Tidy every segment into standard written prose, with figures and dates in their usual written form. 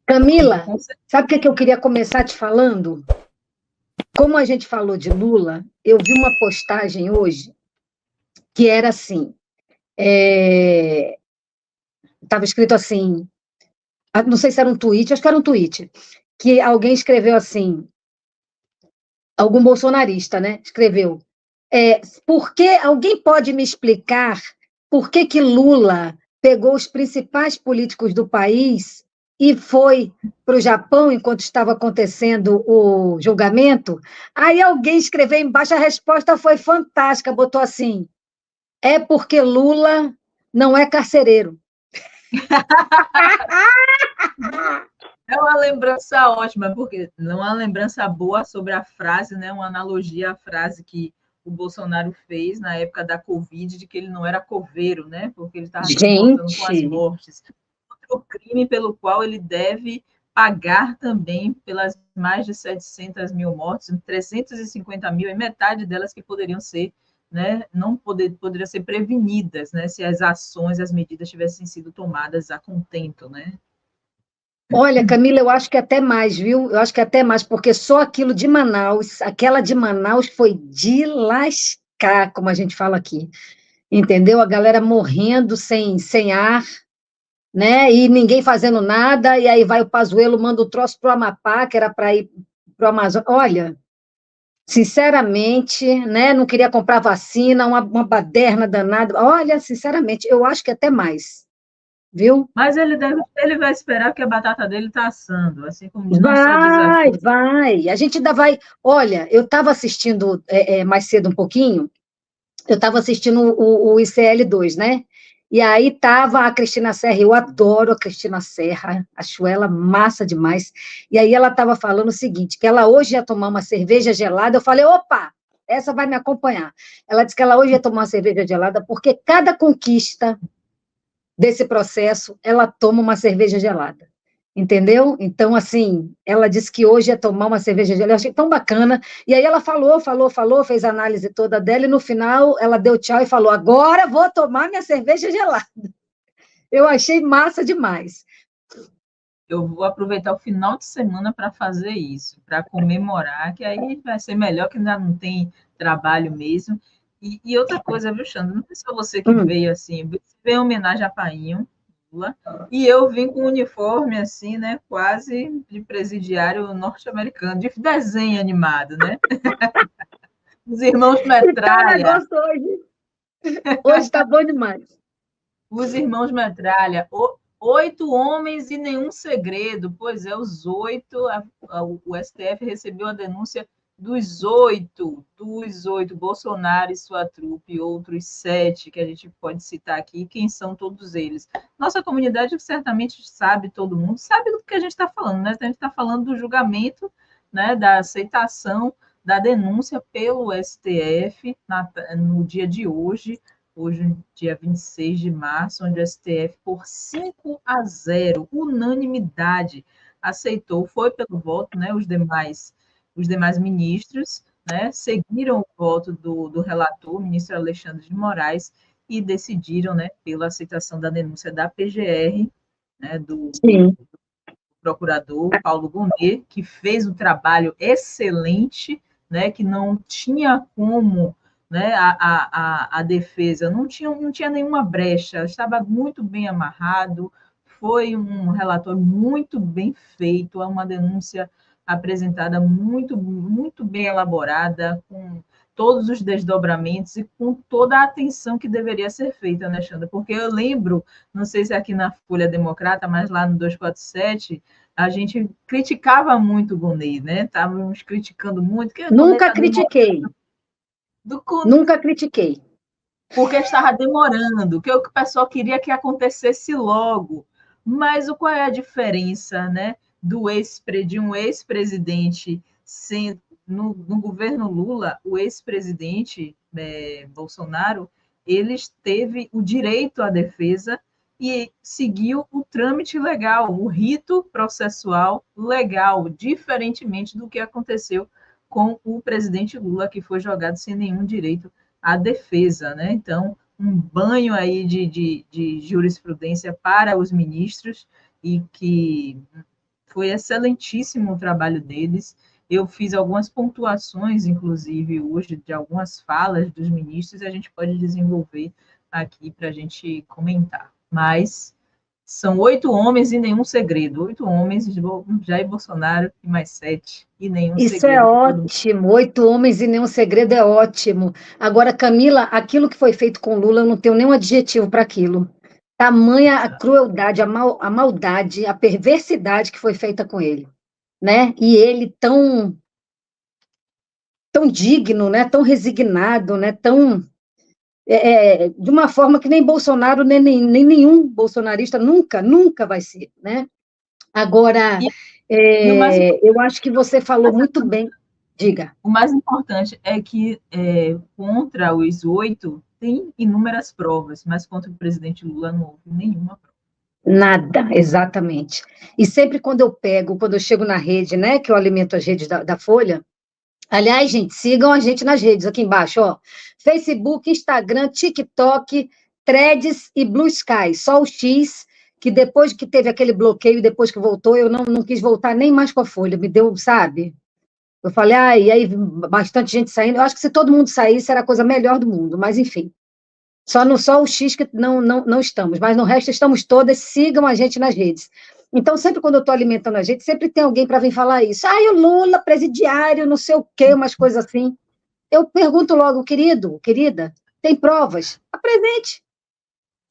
Camila, sabe o que eu queria começar te falando? Como a gente falou de Lula, eu vi uma postagem hoje que era assim, estava escrito assim, não sei se era um tweet, acho que era um tweet, que alguém escreveu assim, algum bolsonarista, né? Escreveu, por que alguém pode me explicar por que que Lula pegou os principais políticos do país e foi para o Japão enquanto estava acontecendo o julgamento? Aí alguém escreveu embaixo, a resposta foi fantástica, botou assim, é porque Lula não é carcereiro. É uma lembrança ótima, porque não é uma lembrança boa sobre a frase, né? Uma analogia à frase que o Bolsonaro fez na época da Covid, de que ele não era coveiro, né? Porque ele estava se importando com as mortes. Outro crime pelo qual ele deve pagar também pelas mais de 700 mil mortes, 350 mil, e metade delas que poderiam ser, né? Poderiam ser prevenidas, né? Se as ações, as medidas tivessem sido tomadas a contento, né? Olha, Camila, eu acho que até mais, viu? Eu acho que até mais, porque só aquilo de Manaus, aquela de Manaus foi de lascar, como a gente fala aqui. Entendeu? A galera morrendo sem ar, né? E ninguém fazendo nada, e aí vai o Pazuello, manda o troço para o Amapá, que era para ir para o Amazonas. Olha, sinceramente, né? Não queria comprar vacina, uma baderna danada. Olha, sinceramente, eu acho que até mais, viu? Mas ele vai esperar que a batata dele está assando, assim como não só diz Vai, aqui. vai. A gente ainda vai. Olha, eu estava assistindo mais cedo um pouquinho, eu estava assistindo o ICL2, né? E aí estava a Cristina Serra, eu adoro a Cristina Serra, acho ela massa demais. E aí ela estava falando o seguinte, que ela hoje ia tomar uma cerveja gelada, eu falei, opa, essa vai me acompanhar. Ela disse que ela hoje ia tomar uma cerveja gelada, porque cada conquista desse processo, ela toma uma cerveja gelada. Entendeu? Então, assim, ela disse que hoje ia tomar uma cerveja gelada, eu achei tão bacana. E aí ela falou, fez a análise toda dela, e no final ela deu tchau e falou: agora vou tomar minha cerveja gelada. Eu achei massa demais. Eu vou aproveitar o final de semana para fazer isso, para comemorar, que aí vai ser melhor, que ainda não tem trabalho mesmo. E outra coisa, viu, Xandro? Não foi só você que veio assim, você veio em homenagem a Painho, Lula, e eu vim com um uniforme assim, né, quase de presidiário norte-americano, de desenho animado, né? Os irmãos Que tá um Metralha. negócio hoje. Hoje está bom demais. Os irmãos Metralha, 8 homens e nenhum segredo. Pois é, os 8, o STF recebeu a denúncia dos oito, Bolsonaro e sua trupe, outros 7 que a gente pode citar aqui. Quem são todos eles? Nossa comunidade certamente sabe, todo mundo sabe do que a gente está falando, né? A gente está falando do julgamento, né, da aceitação da denúncia pelo STF no dia de hoje, dia 26 de março, onde o STF, por 5-0, unanimidade, aceitou, foi pelo voto, né, os demais ministros, né, seguiram o voto do relator, o ministro Alexandre de Moraes, e decidiram, né, pela aceitação da denúncia da PGR, né, do procurador Paulo Gonet, que fez um trabalho excelente, né, que não tinha como, né, a defesa não tinha nenhuma brecha, estava muito bem amarrado, foi um relatório muito bem feito, é uma denúncia apresentada muito bem elaborada, com todos os desdobramentos e com toda a atenção que deveria ser feita, né, Xanda? Porque eu lembro, não sei se aqui na Folha Democrata, mas lá no 247, a gente criticava muito o Gonei, né? Estávamos criticando muito. Que Nunca critiquei. Nunca critiquei. Porque estava demorando, que o pessoal queria que acontecesse logo. Mas qual é a diferença, né, de um ex-presidente no governo Lula, o ex-presidente Bolsonaro, ele teve o direito à defesa e seguiu o trâmite legal, o rito processual legal, diferentemente do que aconteceu com o presidente Lula, que foi jogado sem nenhum direito à defesa, né? Então, um banho aí de jurisprudência para os ministros e que foi excelentíssimo o trabalho deles. Eu fiz algumas pontuações, inclusive, hoje, de algumas falas dos ministros, e a gente pode desenvolver aqui para a gente comentar. Mas são 8 homens e nenhum segredo. 8 homens, Jair Bolsonaro e mais 7, e nenhum Isso é segredo. Que todo mundo... ótimo. 8 homens e nenhum segredo é ótimo. Agora, Camila, aquilo que foi feito com Lula, eu não tenho nenhum adjetivo para aquilo. Tamanha a crueldade, a maldade, a perversidade que foi feita com ele, né? E ele tão digno, né? Tão resignado, né? Tão de uma forma que nem Bolsonaro, nem nenhum bolsonarista nunca vai ser, né? Agora, E o mais eu acho que você falou muito bem. Diga. O mais importante é que contra os 8 tem inúmeras provas, mas contra o presidente Lula não houve nenhuma prova. Nada, exatamente. E sempre quando eu chego na rede, né, que eu alimento as redes da Folha, aliás, gente, sigam a gente nas redes, aqui embaixo, ó, Facebook, Instagram, TikTok, Threads e Blue Sky, só o X, que depois que teve aquele bloqueio, depois que voltou, eu não quis voltar nem mais com a Folha, me deu, sabe? Eu falei, e aí bastante gente saindo, eu acho que se todo mundo saísse era a coisa melhor do mundo, mas enfim. Só o X que não estamos, mas no resto estamos todas, sigam a gente nas redes. Então, sempre quando eu estou alimentando a gente, sempre tem alguém para vir falar isso. O Lula, presidiário, não sei o quê, umas coisas assim. Eu pergunto logo, querida, tem provas? Apresente.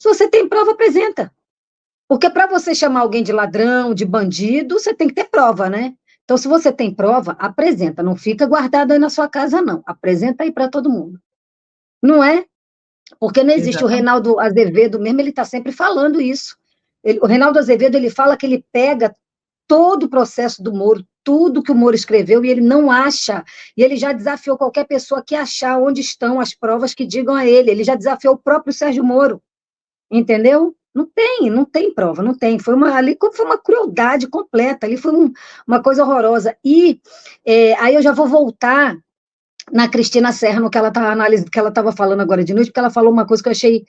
Se você tem prova, apresenta. Porque para você chamar alguém de ladrão, de bandido, você tem que ter prova, né? Então, se você tem prova, apresenta. Não fica guardado aí na sua casa, não. Apresenta aí para todo mundo. Não é? Porque não existe. Exatamente. O Reinaldo Azevedo mesmo, ele está sempre falando isso. O Reinaldo Azevedo, ele fala que ele pega todo o processo do Moro, tudo que o Moro escreveu, e ele não acha, e ele já desafiou qualquer pessoa que achar onde estão as provas que digam a ele desafiou o próprio Sérgio Moro, entendeu? Não tem prova, não tem, ali foi uma crueldade completa, ali foi uma coisa horrorosa, e aí eu já vou voltar na Cristina Serra, que ela estava falando agora de noite, porque ela falou uma coisa que eu achei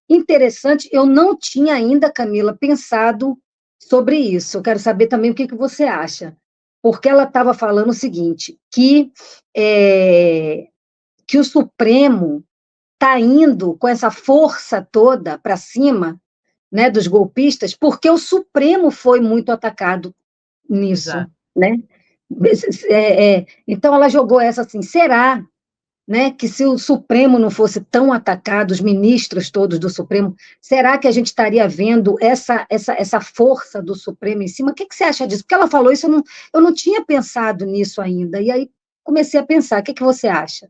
interessante, eu não tinha ainda, Camila, pensado sobre isso, eu quero saber também o que você acha, porque ela estava falando o seguinte, que o Supremo está indo com essa força toda para cima, né, dos golpistas, porque o Supremo foi muito atacado nisso, exato, né? Então ela jogou essa assim, será, né, que se o Supremo não fosse tão atacado, os ministros todos do Supremo, será que a gente estaria vendo essa força do Supremo em cima? O que você acha disso? Porque ela falou isso, eu não tinha pensado nisso ainda, e aí comecei a pensar, o que você acha?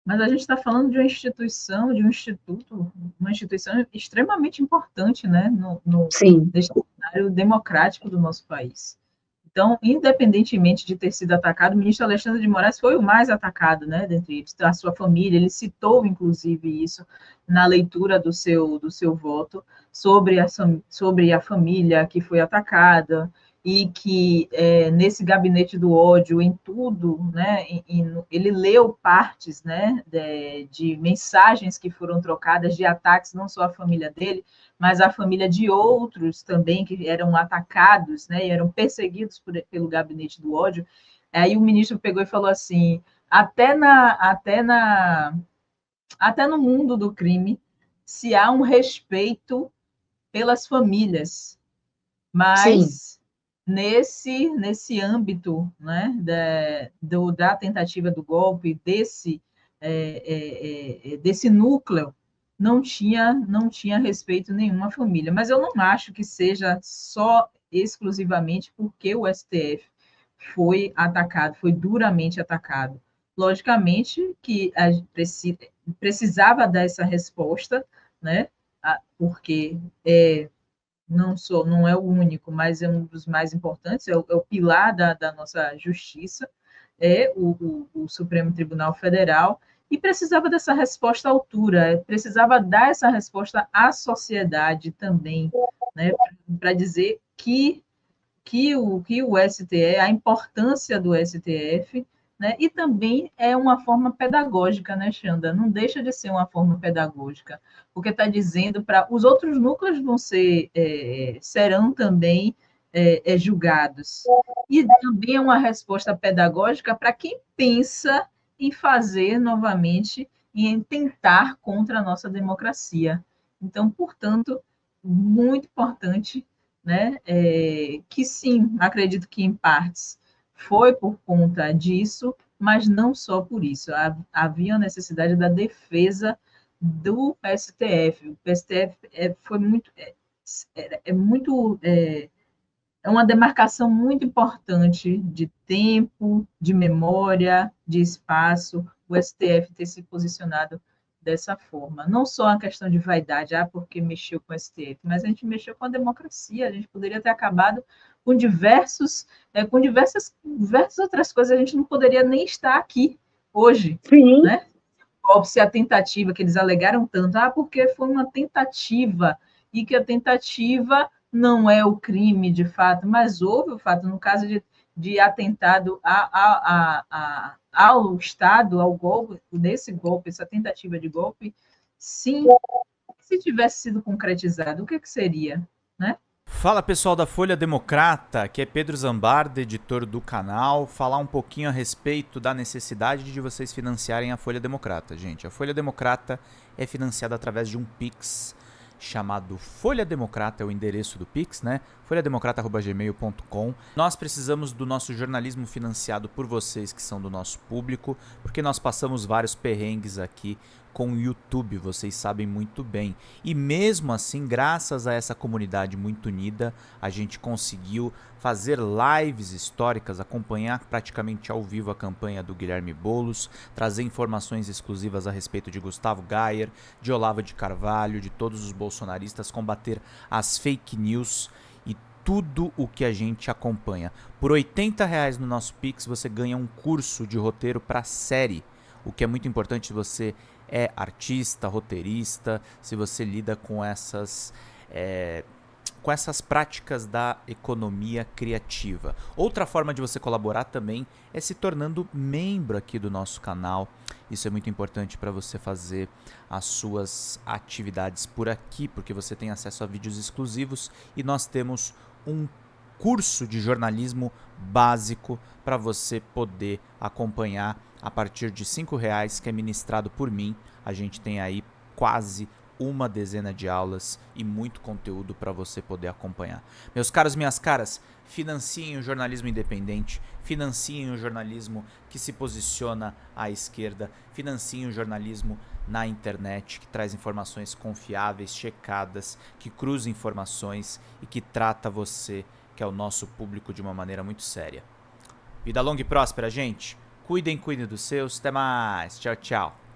Mas a gente está falando de uma instituição, de um instituto, uma instituição extremamente importante, né, no cenário democrático do nosso país. Então, independentemente de ter sido atacado, o ministro Alexandre de Moraes foi o mais atacado, né, dentre eles, a sua família, ele citou, inclusive, isso na leitura do seu voto, sobre a família que foi atacada, e que nesse gabinete do ódio, em tudo, né, ele leu partes, né, de mensagens que foram trocadas, de ataques, não só à família dele, mas à família de outros também, que eram atacados, né, e eram perseguidos pelo gabinete do ódio. Aí o ministro pegou e falou assim, até no mundo do crime, se há um respeito pelas famílias, mas... Sim. Nesse âmbito, né, da tentativa do golpe, desse núcleo, não tinha respeito nenhum à família. Mas eu não acho que seja só exclusivamente porque o STF foi atacado, foi duramente atacado. Logicamente que a gente precisava dar essa resposta, né, porque não é o único, mas é um dos mais importantes, é o pilar da nossa justiça, o Supremo Tribunal Federal, e precisava dessa resposta à altura, precisava dar essa resposta à sociedade também, né, para dizer que o STF, a importância do STF, né, e também é uma forma pedagógica, né, Xanda? Não deixa de ser uma forma pedagógica, porque está dizendo para os outros núcleos serão também julgados. E também é uma resposta pedagógica para quem pensa em fazer novamente e em tentar contra a nossa democracia. Então, portanto, muito importante, né, que sim, acredito que em partes foi por conta disso, mas não só por isso. Havia a necessidade da defesa do STF. O STF é uma demarcação muito importante de tempo, de memória, de espaço, o STF ter se posicionado dessa forma. Não só a questão de vaidade, porque mexeu com o STF, mas a gente mexeu com a democracia, a gente poderia ter acabado com diversas outras coisas, a gente não poderia nem estar aqui hoje, Sim. né? Se a tentativa que eles alegaram tanto, porque foi uma tentativa, e que a tentativa não é o crime de fato, mas houve o fato, no caso de atentado ao Estado, ao golpe, desse golpe, essa tentativa de golpe, sim, se tivesse sido concretizado, o que seria, né? Fala pessoal da Folha Democrata, aqui é Pedro Zambarda, editor do canal, falar um pouquinho a respeito da necessidade de vocês financiarem a Folha Democrata. Gente, a Folha Democrata é financiada através de um Pix chamado Folha Democrata, é o endereço do Pix, né? folhademocrata@gmail.com. Nós precisamos do nosso jornalismo financiado por vocês que são do nosso público, porque nós passamos vários perrengues aqui com o YouTube, vocês sabem muito bem. E mesmo assim, graças a essa comunidade muito unida, a gente conseguiu fazer lives históricas, acompanhar praticamente ao vivo a campanha do Guilherme Boulos, trazer informações exclusivas a respeito de Gustavo Gayer, de Olavo de Carvalho, de todos os bolsonaristas, combater as fake news e tudo o que a gente acompanha. Por R$80 no nosso Pix você ganha um curso de roteiro para série, o que é muito importante se você é artista, roteirista, se você lida com essas práticas da economia criativa. Outra forma de você colaborar também é se tornando membro aqui do nosso canal. Isso é muito importante para você fazer as suas atividades por aqui, porque você tem acesso a vídeos exclusivos e nós temos um curso de jornalismo básico para você poder acompanhar a partir de R$5, que é ministrado por mim. A gente tem aí quase uma dezena de aulas e muito conteúdo para você poder acompanhar. Meus caros, minhas caras, financiem o jornalismo independente, financiem o jornalismo que se posiciona à esquerda, financiem o jornalismo na internet, que traz informações confiáveis, checadas, que cruza informações e que trata você, que é o nosso público, de uma maneira muito séria. Vida longa e próspera, gente. Cuidem dos seus. Até mais. Tchau, tchau.